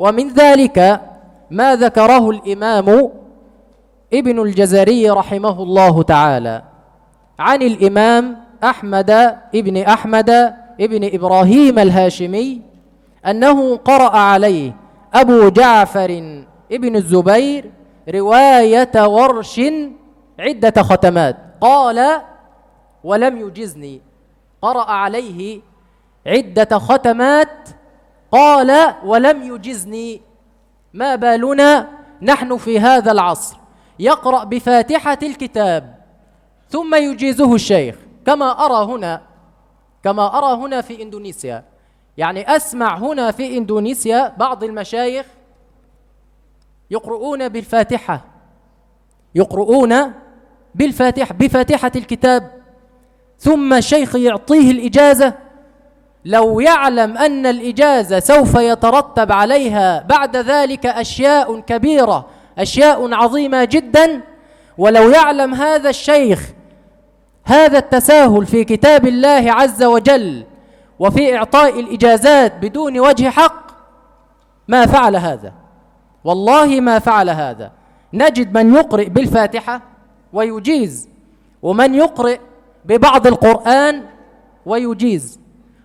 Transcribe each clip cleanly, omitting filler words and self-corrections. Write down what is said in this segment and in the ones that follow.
ومن ذلك ما ذكره الإمام ابن الجزري رحمه الله تعالى عن الإمام أحمد ابن إبراهيم الهاشمي أنه قرأ عليه أبو جعفر ابن الزبير رواية ورش عدة ختمات قال ولم يجزني. قرأ عليه عدة ختمات قال ولم يجزني. ما بالنا نحن في هذا العصر يقرأ بفاتحة الكتاب ثم يجيزه الشيخ كما أرى هنا في إندونيسيا. يعني أسمع هنا في إندونيسيا بعض المشايخ يقرؤون بالفاتحة بفاتحة الكتاب ثم الشيخ يعطيه الإجازة. لو يعلم أن الإجازة سوف يترتب عليها بعد ذلك أشياء كبيرة، أشياء عظيمة جدا، ولو يعلم هذا الشيخ هذا التساهل في كتاب الله عز وجل وفي إعطاء الإجازات بدون وجه حق ما فعل هذا، والله ما فعل هذا. نجد من يقرئ بالفاتحة ويجيز، ومن يقرئ ببعض القرآن ويجيز،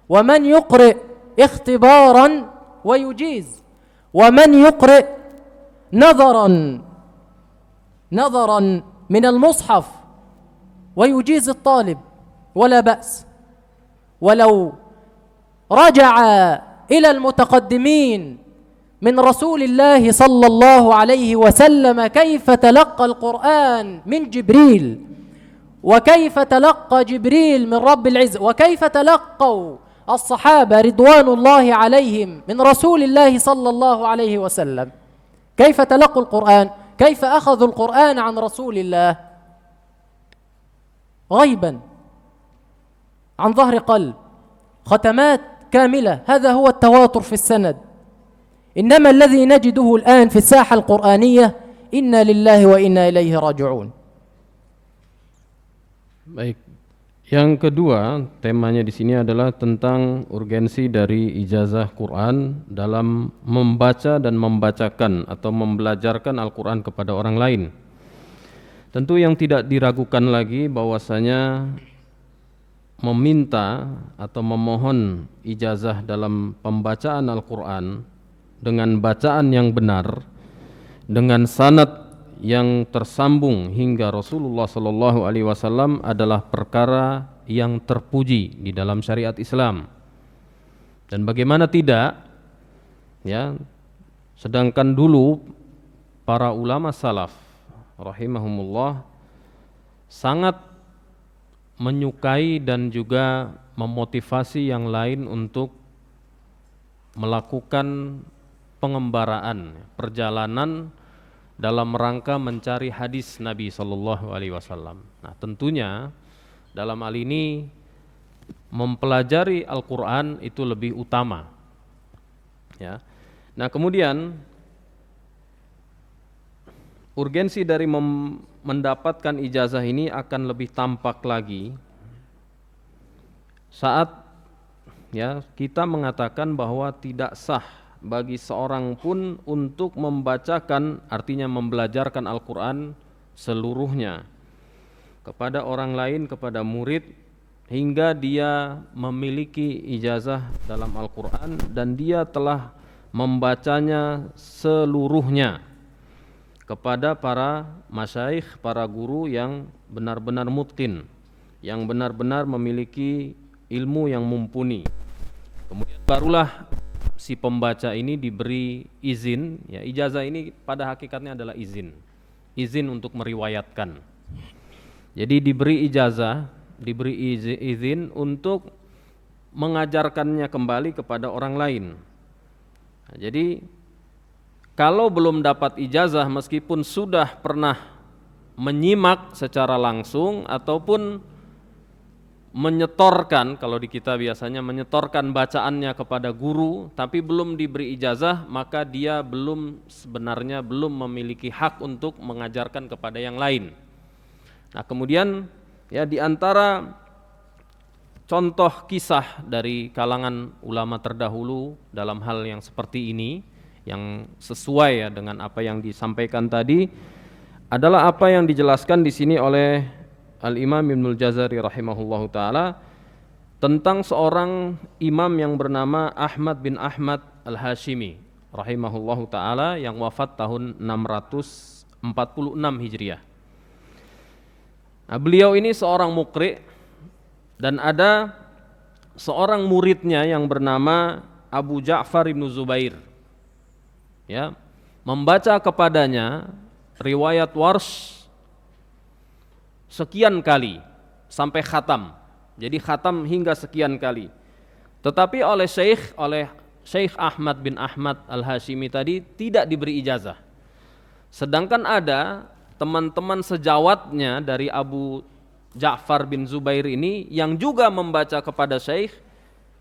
ومن يقرئ اختبارا ويجيز، ومن يقرئ نظرا من المصحف ويجيز الطالب ولا بأس. ولو رجع إلى المتقدمين من رسول الله صلى الله عليه وسلم كيف تلقى القرآن من جبريل، وكيف تلقى جبريل من رب العزة، وكيف تلقوا الصحابة رضوان الله عليهم من رسول الله صلى الله عليه وسلم، كيف تلقوا القرآن، كيف أخذوا القرآن عن رسول الله غيبا عن ظهر قلب، ختمات كاملة. هذا هو التواتر في السند. إنما الذي نجده الآن في الساحة القرآنية إنا لله وإنا إليه راجعون. Baik, yang kedua temanya di sini adalah tentang urgensi dari ijazah Quran dalam membaca dan membacakan atau membelajarkan Al-Quran kepada orang lain. Tentu yang tidak diragukan lagi bahwasanya meminta atau memohon ijazah dalam pembacaan Al-Quran dengan bacaan yang benar, dengan sanad yang tersambung hingga Rasulullah sallallahu alaihi wasallam adalah perkara yang terpuji di dalam syariat Islam. Dan bagaimana tidak, ya, sedangkan dulu para ulama salaf rahimahumullah sangat menyukai dan juga memotivasi yang lain untuk melakukan pengembaraan, perjalanan dalam rangka mencari hadis Nabi sallallahu alaihi wasallam. Nah, tentunya dalam hal ini mempelajari Al-Qur'an itu lebih utama. Ya. Nah, kemudian urgensi dari mendapatkan ijazah ini akan lebih tampak lagi saat, ya, kita mengatakan bahwa tidak sah bagi seorang pun untuk membacakan, artinya membelajarkan Al-Quran seluruhnya kepada orang lain, kepada murid, hingga dia memiliki ijazah dalam Al-Quran dan dia telah membacanya seluruhnya kepada para masyaikh, para guru yang benar-benar mutqin, yang benar-benar memiliki ilmu yang mumpuni. Kemudian barulah si pembaca ini diberi izin, ya, ijazah ini pada hakikatnya adalah izin untuk meriwayatkan. Jadi diberi ijazah, diberi izin untuk mengajarkannya kembali kepada orang lain. Nah, jadi kalau belum dapat ijazah meskipun sudah pernah menyimak secara langsung ataupun menyetorkan, kalau di kita biasanya menyetorkan bacaannya kepada guru tapi belum diberi ijazah, maka dia sebenarnya belum memiliki hak untuk mengajarkan kepada yang lain. Nah, kemudian, ya, di antara contoh kisah dari kalangan ulama terdahulu dalam hal yang seperti ini yang sesuai ya dengan apa yang disampaikan tadi adalah apa yang dijelaskan di sini oleh Al-Imam Ibnul Jazari rahimahullahu taala tentang seorang imam yang bernama Ahmad bin Ahmad Al-Hashimi rahimahullahu taala yang wafat tahun 646 Hijriah. Nah, beliau ini seorang muqri dan ada seorang muridnya yang bernama Abu Ja'far ibn Zubair. Ya, membaca kepadanya riwayat Warsh sekian kali sampai khatam. Jadi khatam hingga sekian kali. Tetapi oleh Syekh Ahmad bin Ahmad Al-Hashimi tadi tidak diberi ijazah. Sedangkan ada teman-teman sejawatnya dari Abu Ja'far bin Zubair ini yang juga membaca kepada Syekh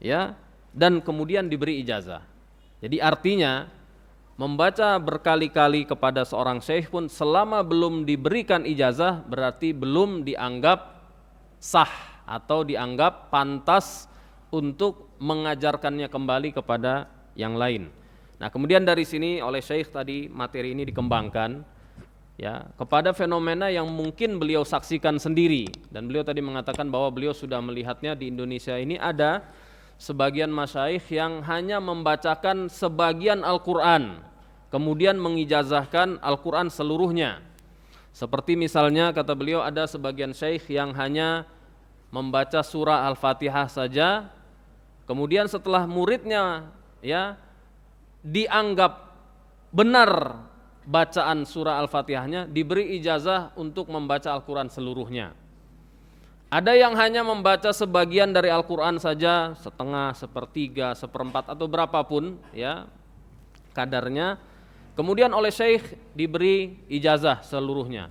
ya dan kemudian diberi ijazah. Jadi artinya membaca berkali-kali kepada seorang syekh pun selama belum diberikan ijazah berarti belum dianggap sah atau dianggap pantas untuk mengajarkannya kembali kepada yang lain. Nah, kemudian dari sini oleh syekh tadi materi ini dikembangkan ya kepada fenomena yang mungkin beliau saksikan sendiri, dan beliau tadi mengatakan bahwa beliau sudah melihatnya di Indonesia ini ada sebagian masyayikh yang hanya membacakan sebagian Al-Quran kemudian mengijazahkan Al-Quran seluruhnya. Seperti misalnya kata beliau ada sebagian syekh yang hanya membaca surah Al-Fatihah saja, kemudian setelah muridnya ya dianggap benar bacaan surah Al-Fatihahnya, diberi ijazah untuk membaca Al-Quran seluruhnya. Ada yang hanya membaca sebagian dari Al-Quran saja, setengah, sepertiga, seperempat atau berapapun ya kadarnya, kemudian oleh syekh diberi ijazah seluruhnya.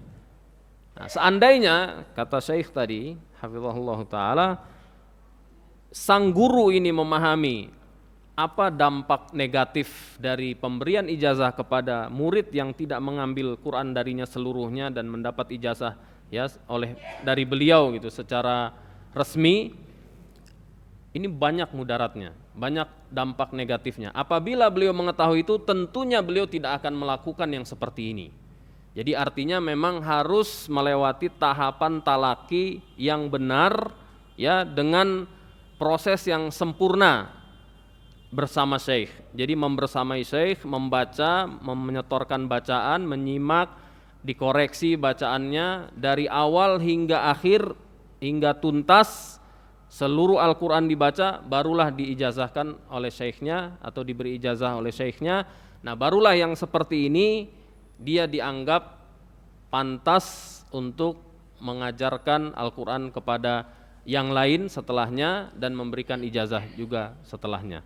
Nah, seandainya kata syekh tadi hafizahullah ta'ala, sang guru ini memahami apa dampak negatif dari pemberian ijazah kepada murid yang tidak mengambil Quran darinya seluruhnya dan mendapat ijazah ya dari beliau gitu secara resmi, ini banyak mudaratnya, banyak dampak negatifnya. Apabila beliau mengetahui itu, tentunya beliau tidak akan melakukan yang seperti ini. Jadi artinya memang harus melewati tahapan talaki yang benar ya dengan proses yang sempurna bersama syekh. Jadi membersamai syekh, membaca, menyetorkan bacaan, menyimak, dikoreksi bacaannya dari awal hingga akhir, hingga tuntas seluruh Al-Quran dibaca, barulah diijazahkan oleh syekhnya atau diberi ijazah oleh syekhnya. Nah, barulah yang seperti ini dia dianggap pantas untuk mengajarkan Al-Quran kepada yang lain setelahnya dan memberikan ijazah juga setelahnya.